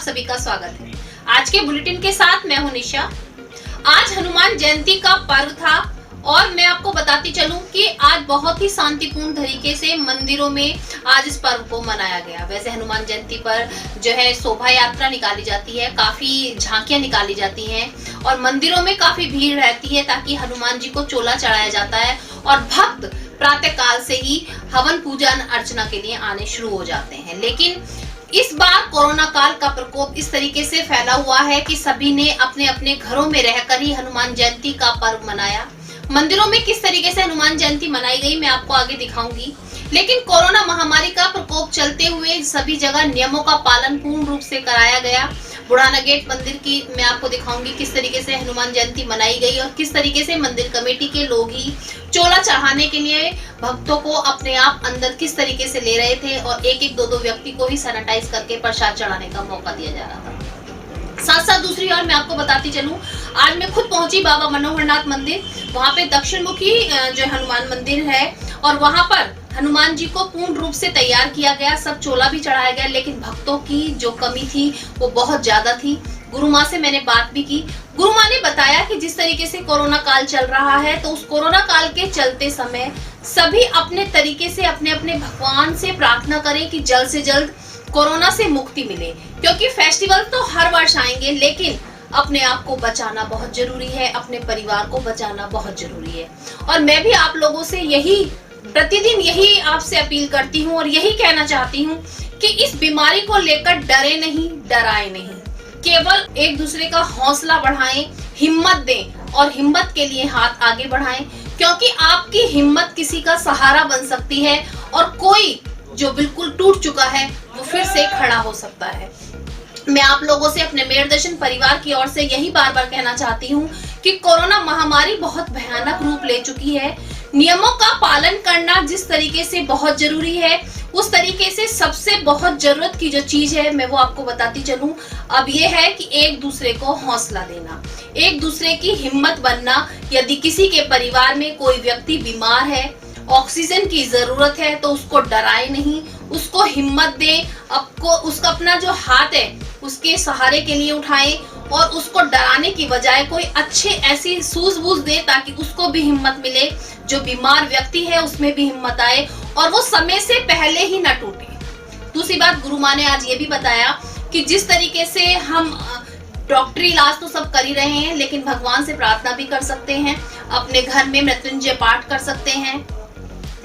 आप सभी का स्वागत है। आज के बुलेटिन के साथ मैं हूं निशा। आज हनुमान जयंती का पर्व था और मैं आपको बताती चलूं कि आज बहुत ही शांतिपूर्ण तरीके से मंदिरों में आज इस पर्व को मनाया गया। वैसे हनुमान जयंती पर जो है शोभा यात्रा निकाली जाती है, काफी झांकियां निकाली जाती हैं और मंदिरों में काफी भीड़ रहती है ताकि हनुमान जी को चोला चढ़ाया जाता है और भक्त प्रातः काल से ही हवन पूजन अर्चना के लिए आने शुरू हो जाते हैं। लेकिन इस बार कोरोना काल का प्रकोप इस तरीके से फैला हुआ है कि सभी ने अपने अपने घरों में रहकर ही हनुमान जयंती का पर्व मनाया। मंदिरों में किस तरीके से हनुमान जयंती मनाई गई मैं आपको आगे दिखाऊंगी। लेकिन कोरोना महामारी का प्रकोप चलते हुए सभी जगह नियमों का पालन पूर्ण रूप से कराया गया। बुढ़ाना गेट मंदिर की मैं आपको दिखाऊंगी किस तरीके से हनुमान जयंती मनाई गई और किस तरीके से मंदिर कमेटी के लोग ही चोला चढ़ाने के लिए भक्तों को अपने आप अंदर किस तरीके से ले रहे थे और एक एक दो व्यक्ति को ही सैनिटाइज करके प्रसाद चढ़ाने का मौका दिया जा रहा था। साथ साथ दूसरी ओर मैं आपको बताती चलूं, आज मैं खुद पहुंची बाबा मनोहरनाथ मंदिर। वहां पे दक्षिण मुखी जो हनुमान मंदिर है और वहां पर हनुमान जी को पूर्ण रूप से तैयार किया गया, सब चोला भी चढ़ाया गया। लेकिन भक्तों की जो कमी थी वो बहुत ज्यादा थी। गुरु माँ से मैंने बात भी की। गुरु माँ ने बताया कि जिस तरीके से कोरोना काल चल रहा है तो उस कोरोना काल के चलते समय सभी अपने तरीके से अपने अपने भगवान से प्रार्थना करें कि जल्द से जल्द कोरोना से मुक्ति मिले, क्योंकि फेस्टिवल तो हर वर्ष आएंगे लेकिन अपने आप को बचाना बहुत जरूरी है, अपने परिवार को बचाना बहुत जरूरी है। और मैं भी आप लोगों से प्रतिदिन यही आपसे अपील करती हूँ और यही कहना चाहती हूँ कि इस बीमारी को लेकर डरे नहीं, डराए नहीं, केवल एक दूसरे का हौसला बढ़ाएं, हिम्मत दें और हिम्मत के लिए हाथ आगे बढ़ाएं, क्योंकि आपकी हिम्मत किसी का सहारा बन सकती है और कोई जो बिल्कुल टूट चुका है वो फिर से खड़ा हो सकता है। मैं आप लोगों से अपने मेरदर्शन परिवार की ओर से यही बार बार कहना चाहती हूँ कि कोरोना महामारी बहुत भयानक रूप ले चुकी है। नियमों का पालन करना जिस तरीके से बहुत जरूरी है, उस तरीके से सबसे बहुत जरूरत की जो चीज है मैं वो आपको बताती चलूं। अब ये है कि एक दूसरे को हौसला देना, एक दूसरे की हिम्मत बनना। यदि किसी के परिवार में कोई व्यक्ति बीमार है, ऑक्सीजन की जरूरत है, तो उसको डराए नहीं, उसको हिम्मत दें, उसका अपना जो हाथ है उसके सहारे के लिए उठाएं और उसको डराने की बजाय कोई अच्छे ऐसी सूझबूझ दे ताकि उसको भी हिम्मत मिले, जो बीमार व्यक्ति है उसमें भी हिम्मत आए और वो समय से पहले ही न टूटे। दूसरी बात, गुरु माँ ने आज ये भी बताया कि जिस तरीके से हम डॉक्टरी इलाज तो सब कर ही रहे हैं लेकिन भगवान से प्रार्थना भी कर सकते हैं, अपने घर में मृत्युंजय पाठ कर सकते हैं,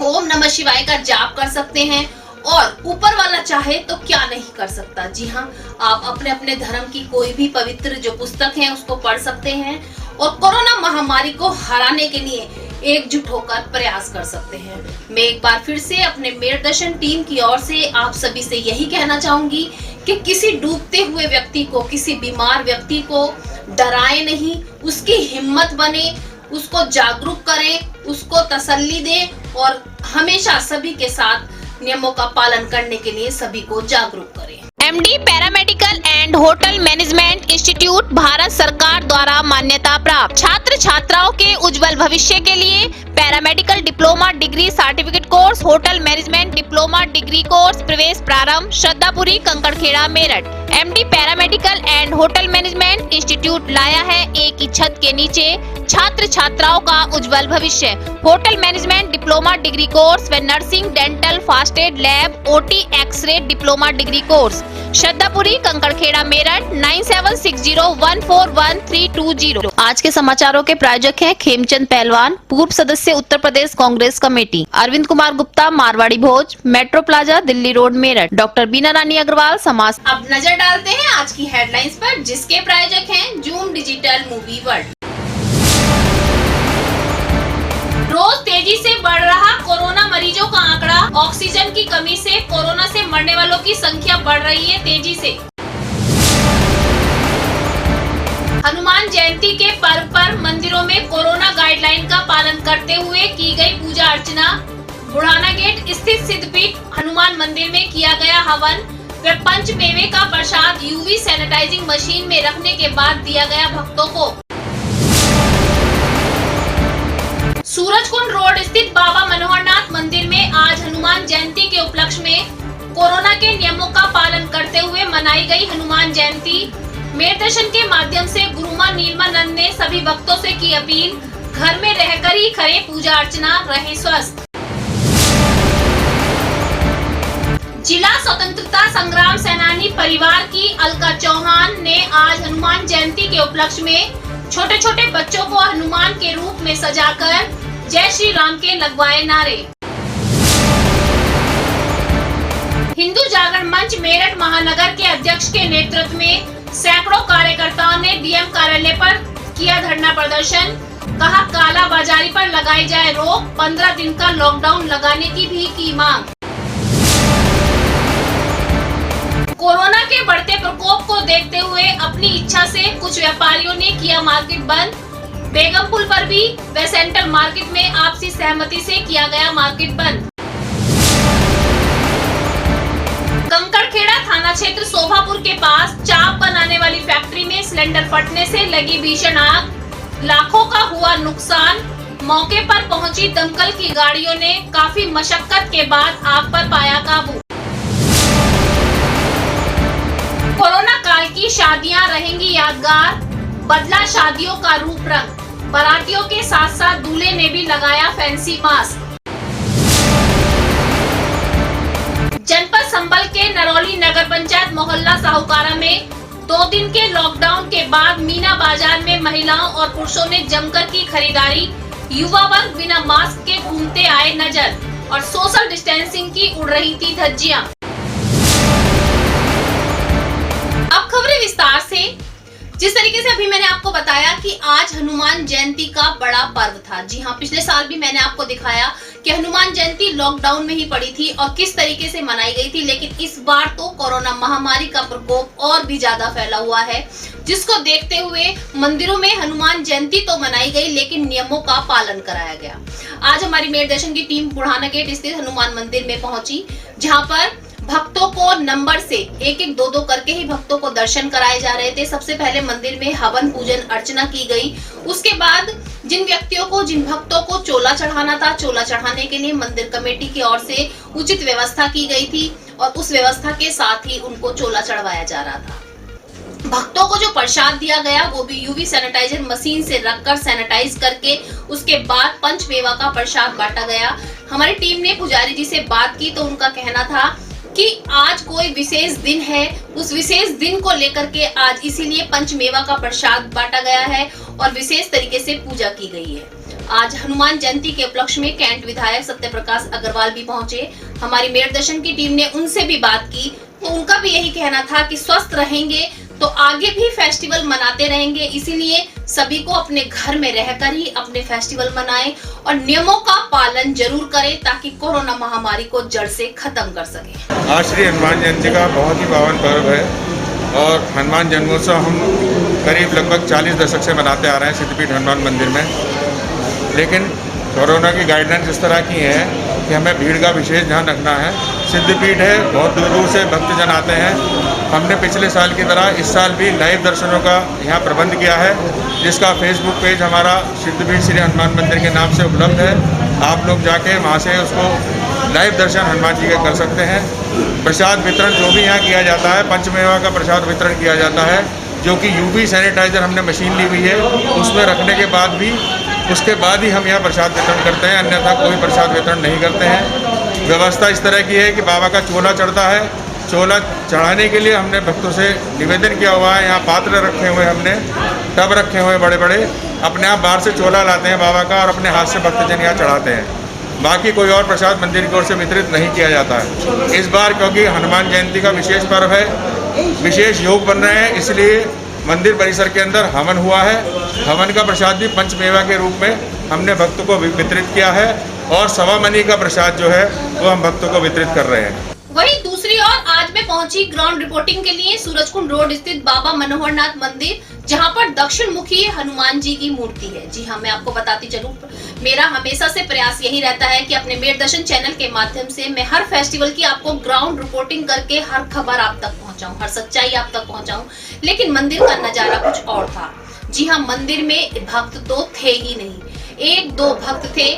ओम नमः शिवाय का जाप कर सकते हैं और ऊपर वाला चाहे तो क्या नहीं कर सकता। जी हाँ, आप अपने अपने धर्म की कोई भी पवित्र जो पुस्तक है उसको पढ़ सकते हैं और कोरोना महामारी को हराने के लिए एकजुट होकर प्रयास कर सकते हैं। मैं एक बार फिर से अपने मेरदर्शन टीम की ओर से आप सभी से यही कहना चाहूंगी कि किसी डूबते हुए व्यक्ति को, किसी बीमार व्यक्ति को डराए नहीं, उसकी हिम्मत बने, उसको जागरूक करें, उसको तसल्ली दें और हमेशा सभी के साथ नियमों का पालन करने के लिए सभी को जागरूक करें। MD paramedical and hotel management institute Bharat सरकार द्वारा मान्यता प्राप्त। छात्र छात्राओं के उज्जवल भविष्य के लिए paramedical diploma degree certificate course, hotel management diploma degree course प्रवेश प्रारंभ। Shraddhapuri, Kankarkhera, Meerut. MD paramedical and hotel management institute लाया है एक ही छत के नीचे छात्र छात्राओं का उज्जवल भविष्य। Hotel management diploma degree course व nursing, dental, first aid, lab, OT, x ray diploma degree course. Shraddhapuri, Kankarkhera, Meerut 9760141320। आज के समाचारों के प्रायोजक हैं खेमचंद पहलवान, पूर्व सदस्य Uttar Pradesh Congress Committee, Arvind Kumar Gupta, Marwari Bhoj, Metro Plaza, Delhi Road, Meerut, doctor Bina Rani Agarwal, समाज। अब नजर डालते हैं आज की हेडलाइंस पर, जिसके प्रायोजक हैं जूम डिजिटल मूवी वर्ल्ड। रोज तेजी से बढ़ रहा कोरोना मरीजों का आंकड़ा। ऑक्सीजन की कमी से कोरोना से मरने वालों की संख्या बढ़ रही है तेजी से। हनुमान जयंती के पर्व पर मंदिरों में कोरोना गाइडलाइन का पालन करते हुए की गई पूजा अर्चना। बुढ़ाना गेट स्थित सिद्धपीठ हनुमान मंदिर में किया गया हवन व पंचमेवे का प्रसाद यूवी सैनिटाइजिंग मशीन में रखने के बाद दिया गया भक्तों को। सूरजकुंड रोड स्थित बाबा मनोहरनाथ मंदिर में आज हनुमान जयंती के उपलक्ष्य में कोरोना के नियमों का पालन करते हुए मनाई गई हनुमान जयंती। मेर दर्शन के माध्यम से गुरुमा नीलमा नंद ने सभी भक्तों से की अपील, घर में रहकर ही करें पूजा अर्चना, रहें स्वस्थ। जिला स्वतंत्रता संग्राम सेनानी परिवार की अलका चौहान ने आज हनुमान जयंती के उपलक्ष्य में छोटे छोटे बच्चों को हनुमान के रूप में सजाकर जय श्री राम के लगवाए नारे। हिंदू जागरण मंच मेरठ महानगर के अध्यक्ष के नेतृत्व में सैकड़ों कार्यकर्ताओं ने डीएम कार्यालय पर किया धरना प्रदर्शन। कहा काला बाजारी पर लगाई जाए रोक, 15 दिन का लॉकडाउन लगाने की भी की मांग। कोरोना के बढ़ते प्रकोप को देखते हुए अपनी इच्छा से कुछ व्यापारियों ने किया मार्केट बंद। बेगम पुल पर भी व सेंट्रल मार्केट में आपसी सहमति से किया गया मार्केट बंद। कंकड़खेड़ा थाना क्षेत्र शोभापुर के पास चाप बनाने वाली फैक्ट्री में सिलेंडर फटने से लगी भीषण आग, लाखों का हुआ नुकसान। मौके पर पहुंची दमकल की गाड़ियों ने काफी मशक्कत के बाद आग पर पाया काबू। कोरोना काल की शादियां रहेंगी यादगार, बदला शादियों का रूप रंग। बारातियों के साथ साथ दूल्हे ने भी लगाया फैंसी मास्क। जनपद संभल के नरौली नगर पंचायत मोहल्ला साहूकारा में 2 दिन के लॉकडाउन के बाद मीना बाजार में महिलाओं और पुरुषों ने जमकर की खरीदारी। युवा वर्ग बिना मास्क के घूमते आए नजर और सोशल डिस्टेंसिंग की उड़ रही थी धज्जियां। अब खबरें विस्तार से। जिस तरीके से अभी मैंने आपको बताया कि आज हनुमान जयंती का बड़ा पर्व था। जी हाँ, पिछले साल भी मैंने आपको दिखाया कि हनुमान जयंती लॉकडाउन में ही पड़ी थी और किस तरीके से मनाई गई थी, लेकिन इस बार तो कोरोना महामारी का प्रकोप और भी ज्यादा फैला हुआ है, जिसको देखते हुए मंदिरों में हनुमान जयंती तो मनाई गई लेकिन नियमों का पालन कराया गया। आज हमारी मेर दर्शन की टीम बुढ़ाना गेट स्थित हनुमान मंदिर में पहुंची, जहाँ पर भक्तों को नंबर से 1-1, 2-2 करके ही भक्तों को दर्शन कराए जा रहे थे। सबसे पहले मंदिर में हवन पूजन अर्चना की गई। उसके बाद जिन भक्तों को चोला चढ़ाना था, चोला चढ़ाने के लिए मंदिर कमेटी की ओर से उचित व्यवस्था की गई थी और उस व्यवस्था के साथ ही उनको चोला चढ़वाया जा रहा था। भक्तों को जो प्रसाद दिया गया वो भी यूवी सैनिटाइजर मशीन से रखकर सैनिटाइज करके उसके बाद पंचमेवा का प्रसाद बांटा गया। हमारी टीम ने पुजारी जी से बात की तो उनका कहना था कि आज कोई विशेष दिन है, उस विशेष दिन को लेकर के आज इसीलिए पंचमेवा का प्रसाद बांटा गया है और विशेष तरीके से पूजा की गई है। आज हनुमान जयंती के उपलक्ष्य में कैंट विधायक सत्यप्रकाश अग्रवाल भी पहुंचे। हमारी मेर दर्शन की टीम ने उनसे भी बात की तो उनका भी यही कहना था कि स्वस्थ रहेंगे तो आगे भी फेस्टिवल मनाते रहेंगे, इसीलिए सभी को अपने घर में रहकर ही अपने फेस्टिवल मनाएं और नियमों का पालन जरूर करें ताकि कोरोना महामारी को जड़ से खत्म कर सके। आज श्री हनुमान जयंती का बहुत ही पावन पर्व है और हनुमान जन्मोत्सव हम करीब लगभग 40 दशक से मनाते आ रहे हैं सिद्धपीठ हनुमान मंदिर में। लेकिन कोरोना की गाइडलाइंस इस तरह की है कि हमें भीड़ का विशेष ध्यान रखना है। सिद्धपीठ है, बहुत दूर दूर से भक्तजन आते हैं। हमने पिछले साल की तरह इस साल भी लाइव दर्शनों का यहाँ प्रबंध किया है, जिसका फेसबुक पेज हमारा सिद्धपीठ श्री हनुमान मंदिर के नाम से उपलब्ध है। आप लोग जाके वहाँ से उसको लाइव दर्शन हनुमान जी के कर सकते हैं। प्रसाद वितरण जो भी यहाँ किया जाता है, पंचमेवा का प्रसाद वितरण किया जाता है, जो कि यूवी सैनिटाइजर हमने मशीन ली हुई है, उसमें रखने के बाद भी उसके बाद ही हम यहाँ प्रसाद वितरण करते हैं, अन्यथा कोई प्रसाद वितरण नहीं करते हैं। व्यवस्था इस तरह की है कि बाबा का चोला चढ़ता है, चोला चढ़ाने के लिए हमने भक्तों से निवेदन किया हुआ है। यहाँ पात्र रखे हुए, हमने टब रखे हुए बड़े बड़े, अपने आप बाहर से चोला लाते हैं बाबा का और अपने हाथ से भक्तजन यहाँ चढ़ाते हैं। बाकी कोई और प्रसाद मंदिर की ओर से वितरित नहीं किया जाता है। इस बार क्योंकि हनुमान जयंती का विशेष पर्व है, विशेष योग बन रहे हैं, इसलिए मंदिर परिसर के अंदर हवन हुआ है। हवन का प्रसाद भी पंचमेवा के रूप में हमने भक्तों को वितरित किया है और सवा मनी का प्रसाद जो है वो हम भक्तों को वितरित कर रहे हैं। वहीं दूसरी ओर आज मैं पहुंची ग्राउंड रिपोर्टिंग के लिए सूरजकुंड रोड स्थित बाबा मनोहरनाथ मंदिर, जहां पर दक्षिण मुखी हनुमान जी की मूर्ति है। जी हाँ, मैं आपको बताती चलूं, मेरा हमेशा से प्रयास यही रहता है कि अपने मेर दर्शन चैनल के माध्यम से मैं हर फेस्टिवल की आपको ग्राउंड रिपोर्टिंग करके हर खबर आप तक पहुंचाऊं, हर सच्चाई आप तक पहुंचाऊं। लेकिन मंदिर का नजारा कुछ और था। जी हाँ, मंदिर में भक्त तो थे ही नहीं, 1-2 भक्त थे।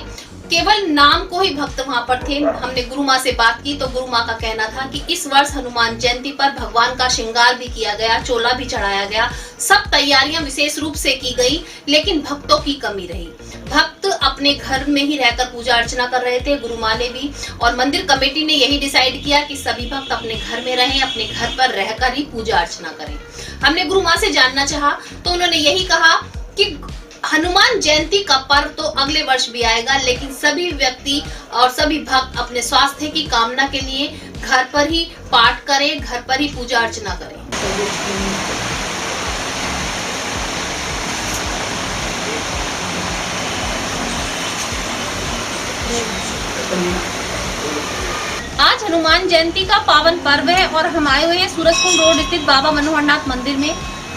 केवल नाम को ही भक्त वहां पर थे। हमने गुरु माँ से बात की तो गुरु माँ का कहना था कि इस वर्ष हनुमान जयंती पर भगवान का श्रृंगार भी किया गया, चोला भी चढ़ाया गया, सब तैयारियां विशेष रूप से की गई, लेकिन भक्तों की कमी रही। भक्त अपने घर में ही रहकर पूजा अर्चना कर रहे थे, गुरु माँ ने भी, और मंदिर कमेटी ने यही डिसाइड किया कि सभी भक्त अपने घर में रहें, अपने घर पर रहकर ही पूजा अर्चना करें। हमने गुरु माँ से जानना चाहा तो उन्होंने यही कहा कि हनुमान जयंती का पर्व तो अगले वर्ष भी आएगा, लेकिन सभी व्यक्ति और सभी भक्त अपने स्वास्थ्य की कामना के लिए घर पर ही पाठ करें, घर पर ही पूजा अर्चना करें। आज हनुमान जयंती का पावन पर्व है और हम आए हुए हैं सूरजकुंड रोड स्थित बाबा मनोहरनाथ मंदिर में,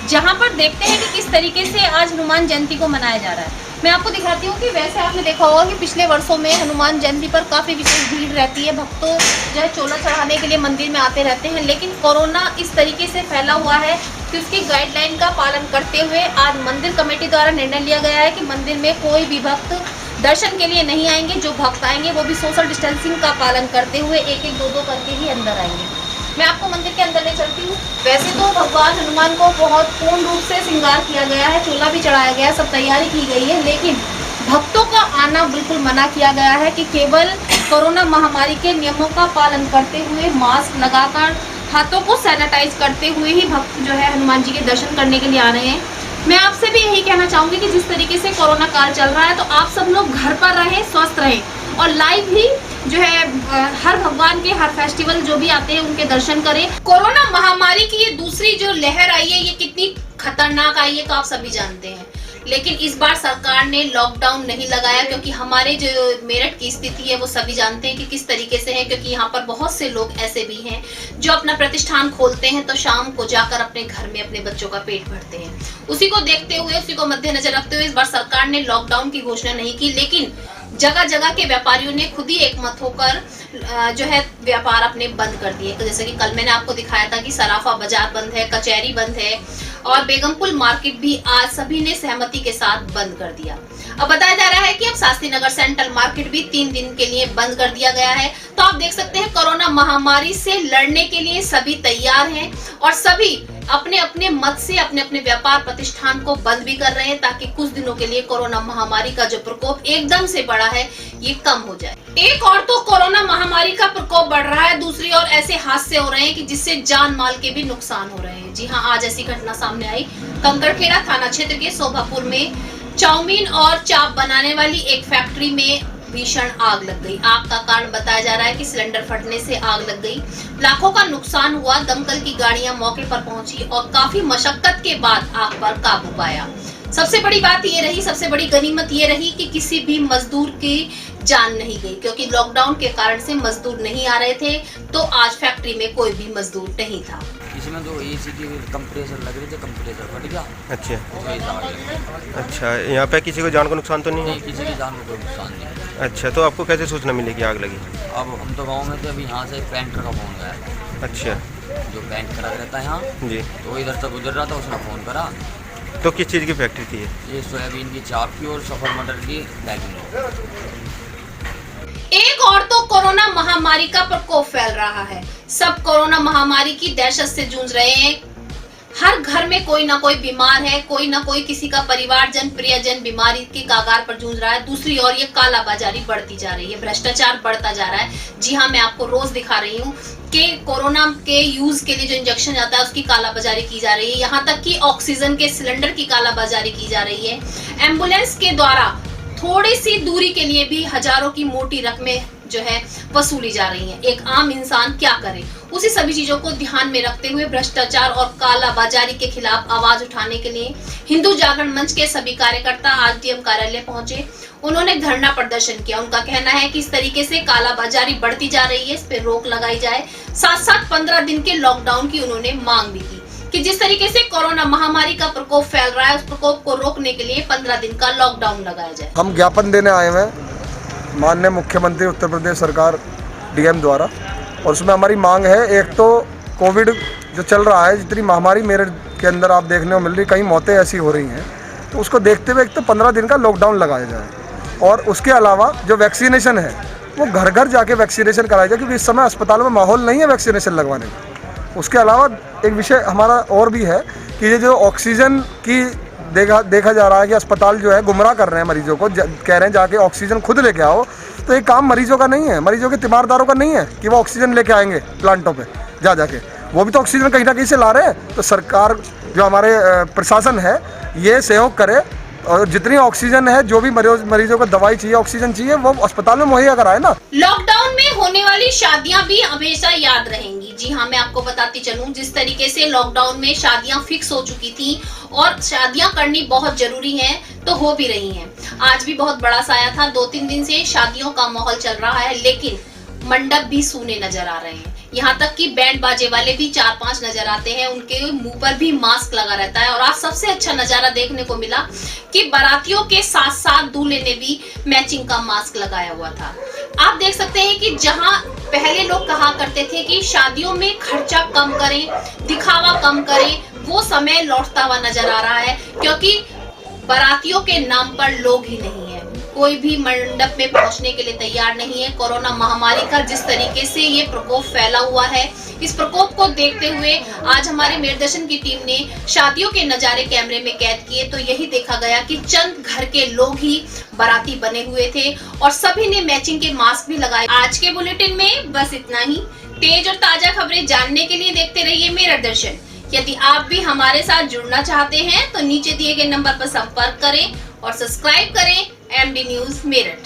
जहां पर देखते हैं कि किस तरीके से आज हनुमान जयंती को मनाया जा रहा है। मैं आपको दिखाती हूँ कि वैसे आपने देखा होगा कि पिछले वर्षों में हनुमान जयंती पर काफ़ी विशेष भीड़ रहती है, भक्तों जो है चोला चढ़ाने के लिए मंदिर में आते रहते हैं, लेकिन कोरोना इस तरीके से फैला हुआ है कि उसकी गाइडलाइन का पालन करते हुए आज मंदिर कमेटी द्वारा निर्णय लिया गया है कि मंदिर में कोई भी भक्त दर्शन के लिए नहीं आएंगे। जो भक्त आएंगे वो भी सोशल डिस्टेंसिंग का पालन करते हुए एक एक दो करके ही अंदर आएंगे। मैं आपको मंदिर के अंदर ले चलती हूँ। वैसे तो भगवान हनुमान को बहुत पूर्ण रूप से श्रृंगार किया गया है, चोला भी चढ़ाया गया है, सब तैयारी की गई है, लेकिन भक्तों का आना बिल्कुल मना किया गया है कि केवल कोरोना महामारी के नियमों का पालन करते हुए, मास्क लगाकर, हाथों को सैनिटाइज करते हुए ही भक्त जो है हनुमान जी के दर्शन करने के लिए आ रहे हैं। मैं आपसे भी यही कहना चाहूंगी कि जिस तरीके से कोरोना काल चल रहा है तो आप सब लोग घर पर रहें, स्वस्थ रहें और लाइव ही जो है हर भगवान के हर फेस्टिवल जो भी आते हैं उनके दर्शन करें। कोरोना महामारी की ये दूसरी जो लहर आई है ये कितनी खतरनाक आई है तो आप सभी जानते हैं, लेकिन इस बार सरकार ने लॉकडाउन नहीं लगाया क्योंकि हमारे जो मेरठ की स्थिति है वो सभी जानते हैं कि किस तरीके से है, क्योंकि यहाँ पर बहुत से लोग ऐसे भी हैं जो अपना प्रतिष्ठान खोलते हैं तो शाम को जाकर अपने घर में अपने बच्चों का पेट भरते हैं। उसी को देखते हुए, उसी को मद्देनजर रखते हुए इस बार सरकार ने लॉकडाउन की घोषणा नहीं की, लेकिन जगह जगह के व्यापारियों ने खुद ही एकमत होकर जो है व्यापार अपने बंद कर दिए। जैसे कि कल मैंने आपको दिखाया था कि सराफा बाजार बंद है, कचहरी बंद है और बेगमपुल मार्केट भी आज सभी ने सहमति के साथ बंद कर दिया। अब बताया जा रहा है कि अब शास्त्री नगर सेंट्रल मार्केट भी 3 दिन के लिए बंद कर दिया गया है। तो आप देख सकते हैं कोरोना महामारी से लड़ने के लिए सभी तैयार हैं और सभी अपने अपने मत से अपने अपने व्यापार प्रतिष्ठान को बंद भी कर रहे हैं ताकि कुछ दिनों के लिए कोरोना महामारी का जो प्रकोप एकदम से बढ़ा है ये कम हो जाए। एक और तो कोरोना महामारी का प्रकोप बढ़ रहा है, दूसरी ओर ऐसे हादसे हो रहे हैं कि जिससे जान माल के भी नुकसान हो रहे हैं। जी हाँ, आज ऐसी घटना सामने आई। कंकड़खेड़ा थाना क्षेत्र के शोभापुर में चाउमीन और चाप बनाने वाली एक फैक्ट्री में भीषण आग लग गई। आग का कारण बताया जा रहा है कि सिलेंडर फटने से आग लग गई। लाखों का नुकसान हुआ। दमकल की गाड़ियां मौके पर पहुंची और काफी मशक्कत के बाद आग पर काबू पाया। सबसे बड़ी बात ये रही, सबसे बड़ी गनीमत ये रही कि किसी भी मजदूर की जान नहीं गई, क्योंकि लॉकडाउन के कारण से मजदूर नहीं आ रहे थे तो आज फैक्ट्री में कोई भी मजदूर नहीं था। इसमें जो एसी की कंप्रेसर लग रही थी, कंप्रेसर फट गया। अच्छा, यहाँ पे किसी को जान को नुकसान तो नहीं है? नहीं, किसी की जान को कोई नुकसान नहीं। अच्छा, तो आपको कैसे सूचना मिली कि आग लगी? अब हम तो गांव में थे, अभी यहाँ से पेंटर का फोन गया। अच्छा, जो पेंट करा रहता है यहाँ जी, तो इधर से गुजर रहा था, उसने फ़ोन करा। तो किस चीज़ की फैक्ट्री थी ये सोयाबीन की चाप की और सफल मटर की पैकिंग। एक और तो कोरोना महामारी का प्रकोप फैल रहा है। सब कोरोना महामारी की दहशत से जूझ रहे हैं। हर घर में कोई ना कोई बीमार है, कोई ना कोई किसी का परिवारजन प्रियजन बीमारी के कागार पर जूझ रहा है। दूसरी ओर ये कालाबाजारी बढ़ती जा रही है, भ्रष्टाचार बढ़ता जा रहा है। जी हाँ, मैं आपको रोज दिखा रही हूँ कि कोरोना के यूज के लिए जो इंजेक्शन आता है उसकी कालाबाजारी की जा रही है। यहाँ तक कि ऑक्सीजन के सिलेंडर की कालाबाजारी की जा रही है। एम्बुलेंस के द्वारा थोड़ी सी दूरी के लिए भी हजारों की मोटी रकमें जो है वसूली जा रही हैं। एक आम इंसान क्या करे? उसी सभी चीजों को ध्यान में रखते हुए भ्रष्टाचार और कालाबाजारी के खिलाफ आवाज उठाने के लिए हिंदू जागरण मंच के सभी कार्यकर्ता आज डीएम कार्यालय पहुंचे। उन्होंने धरना प्रदर्शन किया। उनका कहना है कि इस तरीके से कालाबाजारी बढ़ती जा रही है, इस पर रोक लगाई जाए। साथ साथ 15 दिन के लॉकडाउन की उन्होंने मांग भी की कि जिस तरीके से कोरोना महामारी का प्रकोप फैल रहा है उस प्रकोप को रोकने के लिए 15 दिन का लॉकडाउन लगाया जाए। हम ज्ञापन देने आए हैं माननीय मुख्यमंत्री उत्तर प्रदेश सरकार डीएम द्वारा, और उसमें हमारी मांग है, एक तो कोविड जो चल रहा है, जितनी महामारी मेरठ के अंदर आप देखने को मिल रही, कई मौतें ऐसी हो रही हैं, तो उसको देखते हुए एक तो 15 दिन का लॉकडाउन लगाया जाए। और उसके अलावा जो वैक्सीनेशन है वो घर घर जाके वैक्सीनेशन कराया जाए, क्योंकि इस समय अस्पतालों में माहौल नहीं है वैक्सीनेशन लगवाने का। उसके अलावा एक विषय हमारा और भी है कि ये जो ऑक्सीजन की देखा जा रहा है कि अस्पताल जो है गुमराह कर रहे हैं मरीजों को, कह रहे हैं जाके ऑक्सीजन खुद लेके आओ। तो ये काम मरीजों का नहीं है, मरीजों के तीमारदारों का नहीं है कि वो ऑक्सीजन लेके आएंगे प्लांटों पे जाके। वो भी तो ऑक्सीजन कहीं ना कहीं से ला रहे हैं। तो सरकार जो हमारे प्रशासन है ये सहयोग करे और जितनी ऑक्सीजन है, जो भी मरीजों को दवाई चाहिए, ऑक्सीजन चाहिए, वो अस्पताल में मुहैया कराए ना। लॉकडाउन में होने वाली शादियां भी हमेशा याद रहेंगी। जी हाँ, मैं आपको बताती चलूं, जिस तरीके से लॉकडाउन में शादियां फिक्स हो चुकी थी और शादियां करनी बहुत जरूरी है, तो हो भी रही हैं। आज भी बहुत बड़ा साया था, 2-3 दिन से शादियों का माहौल चल रहा है, लेकिन मंडप भी सूने नजर आ रहे हैं। यहाँ तक कि बैंड बाजे वाले भी 4-5 नजर आते हैं, उनके मुंह पर भी मास्क लगा रहता है। और आज सबसे अच्छा नजारा देखने को मिला कि बारातियों के साथ साथ दूल्हे ने भी मैचिंग का मास्क लगाया हुआ था। आप देख सकते हैं कि जहां पहले लोग कहा करते थे कि शादियों में खर्चा कम करें, दिखावा कम करें, वो समय लौटता हुआ नजर आ रहा है, क्योंकि बारातियों के नाम पर लोग ही नहीं है, कोई भी मंडप में पहुंचने के लिए तैयार नहीं है। कोरोना महामारी का जिस तरीके से ये प्रकोप फैला हुआ है, इस प्रकोप को देखते हुए आज हमारे मेरदर्शन की टीम ने शादियों के नजारे कैमरे में कैद किए, तो यही देखा गया कि चंद घर के लोग ही बाराती बने हुए थे और सभी ने मैचिंग के मास्क भी लगाए। आज के बुलेटिन में बस इतना ही। तेज और ताजा खबरें जानने के लिए देखते रहिए मेरदर्शन। यदि आप भी हमारे साथ जुड़ना चाहते हैं तो नीचे दिए गए नंबर पर संपर्क करें और सब्सक्राइब करें MD न्यूज मेरठ।